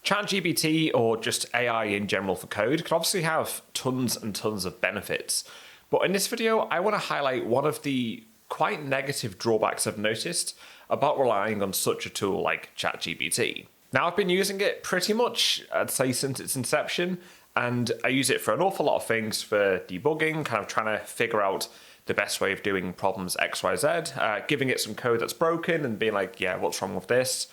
ChatGPT, or just AI in general for code, can obviously have tons and tons of benefits. But in this video, I want to highlight one of the quite negative drawbacks I've noticed about relying on such a tool like ChatGPT. Now, I've been using it pretty much, I'd say, since its inception, and I use it for an awful lot of things, for debugging, kind of trying to figure out the best way of doing problems X, Y, Z, giving it some code that's broken and being like, yeah, what's wrong with this?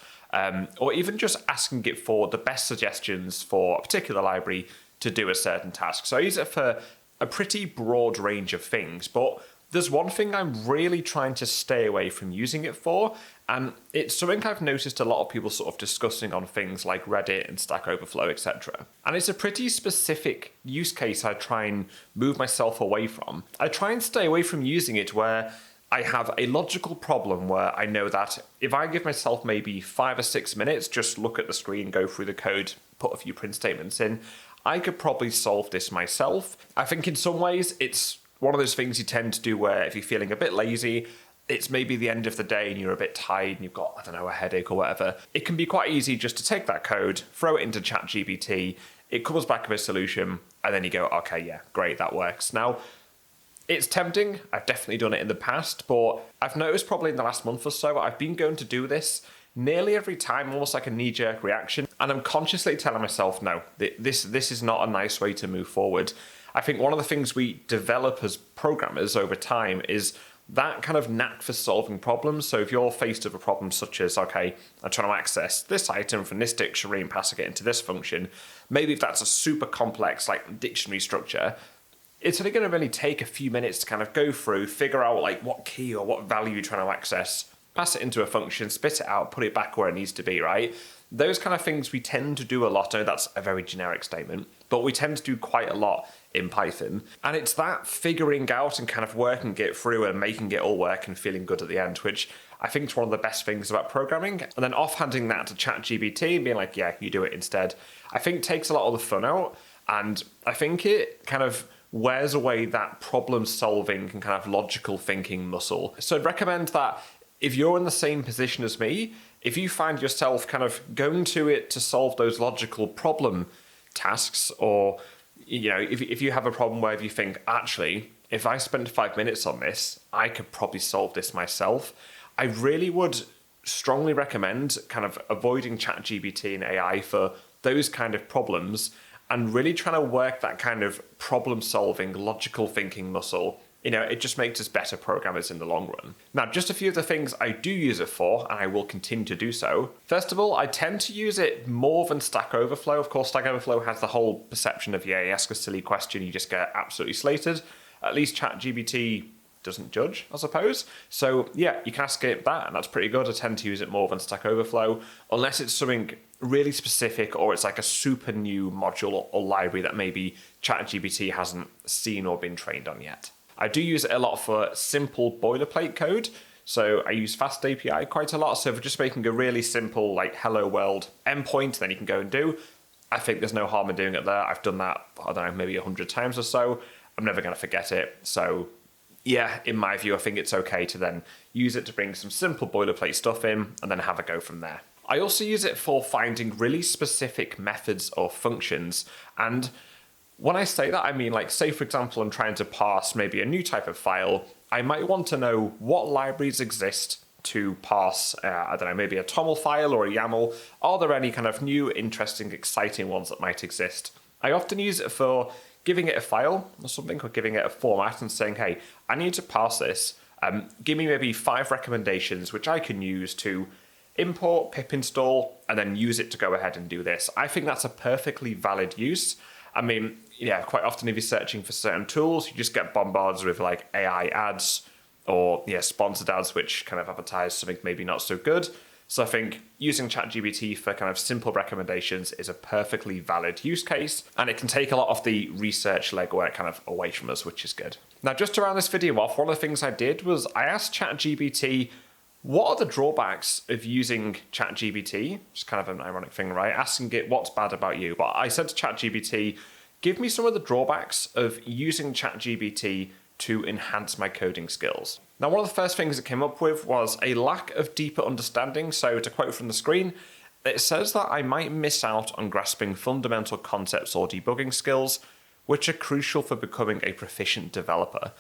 Or even just asking it for the best suggestions for a particular library to do a certain task. So I use it for a pretty broad range of things, but there's one thing I'm really trying to stay away from using it for, and it's something I've noticed a lot of people sort of discussing on things like Reddit and Stack Overflow, etc. And it's a pretty specific use case I try and move myself away from. I try and stay away from using it where I have a logical problem where I know that if I give myself maybe 5 or 6 minutes, just look at the screen, go through the code, put a few print statements in, I could probably solve this myself. I think in some ways it's one of those things you tend to do where if you're feeling a bit lazy, it's maybe the end of the day and you're a bit tired and you've got, I don't know, a headache or whatever. It can be quite easy just to take that code, throw it into ChatGPT, it comes back with a solution, and then you go, okay, yeah, great, that works. Now, it's tempting. I've definitely done it in the past, but I've noticed probably in the last month or so, I've been going to do this nearly every time, almost like a knee-jerk reaction. And I'm consciously telling myself, no, this is not a nice way to move forward. I think one of the things we develop as programmers over time is that kind of knack for solving problems. So if you're faced with a problem such as, okay, I'm trying to access this item from this dictionary and pass it into this function, maybe if that's a super complex like dictionary structure, it's only going to really take a few minutes to kind of go through, figure out like what key or what value you're trying to access, pass it into a function, spit it out, put it back where it needs to be, right? Those kind of things we tend to do a lot. I know that's a very generic statement, but we tend to do quite a lot in Python. And it's that figuring out and kind of working it through and making it all work and feeling good at the end, which I think is one of the best things about programming. And then offhanding that to ChatGPT and being like, yeah, you do it instead, I think takes a lot of the fun out. And I think it kind of wears away that problem solving and kind of logical thinking muscle. So I'd recommend that if you're in the same position as me, if you find yourself kind of going to it to solve those logical problem tasks, or if you have a problem where you think, actually, if I spend 5 minutes on this, I could probably solve this myself, I really would strongly recommend kind of avoiding ChatGPT and AI for those kind of problems and really trying to work that kind of problem solving, logical thinking muscle. It just makes us better programmers in the long run. Now, just a few of the things I do use it for, and I will continue to do so. First of all, I tend to use it more than Stack Overflow. Of course, Stack Overflow has the whole perception of, yeah, you ask a silly question, you just get absolutely slated. At least ChatGPT doesn't judge, I suppose. So yeah, you can ask it that, and that's pretty good. I tend to use it more than Stack Overflow, unless it's something really specific or it's like a super new module or library that maybe ChatGPT hasn't seen or been trained on yet. I do use it a lot for simple boilerplate code. So I use Fast API quite a lot. So for just making a really simple like hello world endpoint, then you can go and do, I think there's no harm in doing it there. I've done that, I don't know, maybe 100 times or so. I'm never going to forget it. So yeah, in my view, I think it's okay to then use it to bring some simple boilerplate stuff in and then have a go from there. I also use it for finding really specific methods or functions. And when I say that, I mean, like, say, for example, I'm trying to parse maybe a new type of file. I might want to know what libraries exist to parse, I don't know, maybe a TOML file or a YAML. Are there any kind of new, interesting, exciting ones that might exist? I often use it for giving it a file or something, or giving it a format and saying, hey, I need to parse this. Give me maybe 5 recommendations which I can use to import, pip install, and then use it to go ahead and do this. I think that's a perfectly valid use. I mean, yeah, quite often if you're searching for certain tools, you just get bombarded with like AI ads or sponsored ads which kind of advertise something maybe not so good. So I think using ChatGPT for kind of simple recommendations is a perfectly valid use case, and it can take a lot of the research legwork kind of away from us, which is good. Now, just to round this video off, one of the things I did was I asked ChatGPT, what are the drawbacks of using ChatGPT? It's kind of an ironic thing, right? Asking it what's bad about you. But I said to ChatGPT, give me some of the drawbacks of using ChatGPT to enhance my coding skills. Now, one of the first things it came up with was a lack of deeper understanding. So to quote from the screen, It says that I might miss out on grasping fundamental concepts or debugging skills, which are crucial for becoming a proficient developer.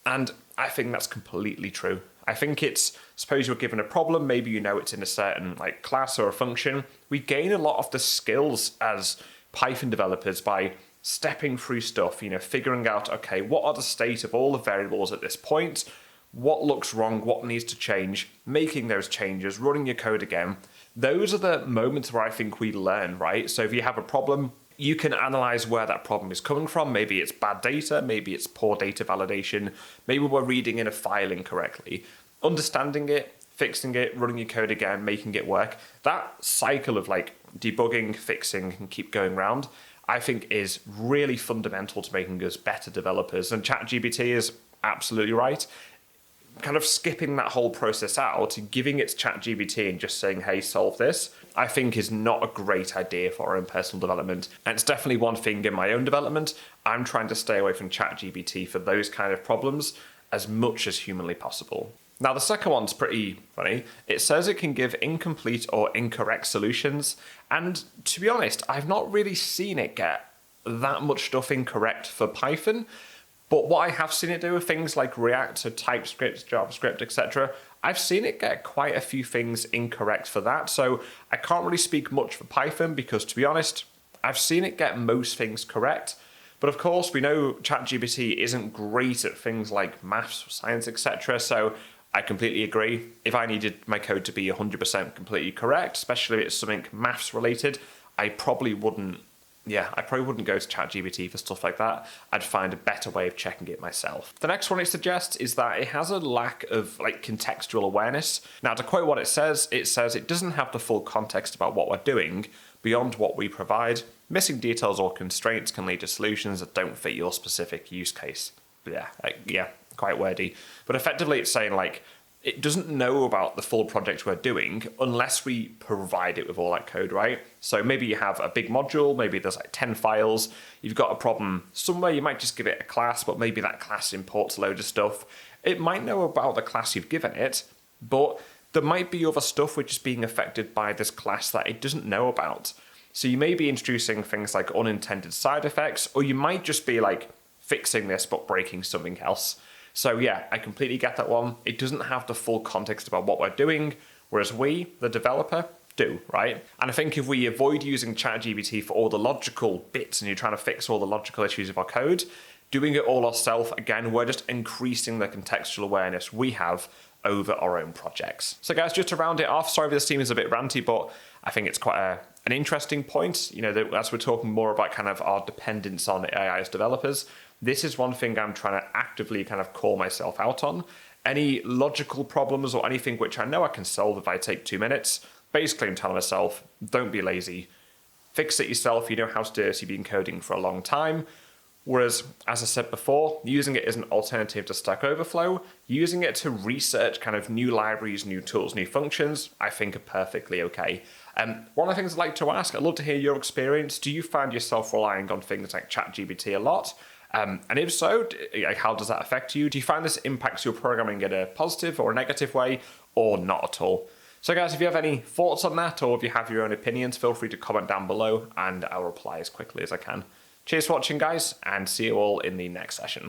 And I think that's completely true. I think it's, suppose you're given a problem, maybe you know it's in a certain like class or a function. We gain a lot of the skills as Python developers by stepping through stuff, figuring out, okay, what are the state of all the variables at this point? What looks wrong? What needs to change? Making those changes, running your code again. Those are the moments where I think we learn, right? So if you have a problem, you can analyze where that problem is coming from. Maybe it's bad data, maybe it's poor data validation, maybe we're reading in a file incorrectly. Understanding it, fixing it, running your code again, making it work. That cycle of like debugging, fixing, and keep going round, I think is really fundamental to making us better developers. And ChatGPT is absolutely right. Kind of skipping that whole process out, giving it to ChatGPT and just saying, hey, solve this, I think is not a great idea for our own personal development. And it's definitely one thing in my own development. I'm trying to stay away from ChatGPT for those kind of problems as much as humanly possible. Now, the second one's pretty funny. It says it can give incomplete or incorrect solutions. And to be honest, I've not really seen it get that much stuff incorrect for Python. But what I have seen it do with things like React, so TypeScript, JavaScript, etc., I've seen it get quite a few things incorrect for that. So I can't really speak much for Python because, to be honest, I've seen it get most things correct. But of course, we know ChatGPT isn't great at things like maths, science, etc. So I completely agree. If I needed my code to be 100% completely correct, especially if it's something maths related, I probably wouldn't go to ChatGPT for stuff like that. I'd find a better way of checking it myself. The next one it suggests is that it has a lack of like contextual awareness. Now, to quote what it says it doesn't have the full context about what we're doing beyond what we provide. Missing details or constraints can lead to solutions that don't fit your specific use case. Quite wordy. But effectively it's saying like, it doesn't know about the full project we're doing unless we provide it with all that code, right? So maybe you have a big module, maybe there's like 10 files, you've got a problem somewhere, you might just give it a class, but maybe that class imports a load of stuff. It might know about the class you've given it, but there might be other stuff which is being affected by this class that it doesn't know about. So you may be introducing things like unintended side effects, or you might just be like fixing this but breaking something else. So yeah, I completely get that one. It doesn't have the full context about what we're doing, whereas we, the developer, do, right? And I think if we avoid using ChatGPT for all the logical bits and you're trying to fix all the logical issues of our code, doing it all ourselves, again, we're just increasing the contextual awareness we have over our own projects. So guys, just to round it off, sorry if this team is a bit ranty, but I think it's quite an interesting point, as we're talking more about kind of our dependence on AI as developers. This is one thing I'm trying to actively kind of call myself out on. Any logical problems or anything which I know I can solve if I take 2 minutes, basically I'm telling myself, don't be lazy. Fix it yourself, you know how to do it, you've been coding for a long time. Whereas, as I said before, using it as an alternative to Stack Overflow, using it to research kind of new libraries, new tools, new functions, I think are perfectly okay. One of the things I'd like to ask, I'd love to hear your experience. Do you find yourself relying on things like ChatGPT a lot? And if so, how does that affect you? Do you find this impacts your programming in a positive or a negative way, or not at all? So guys, if you have any thoughts on that, or if you have your own opinions, feel free to comment down below and I'll reply as quickly as I can. Cheers for watching, guys, and see you all in the next session.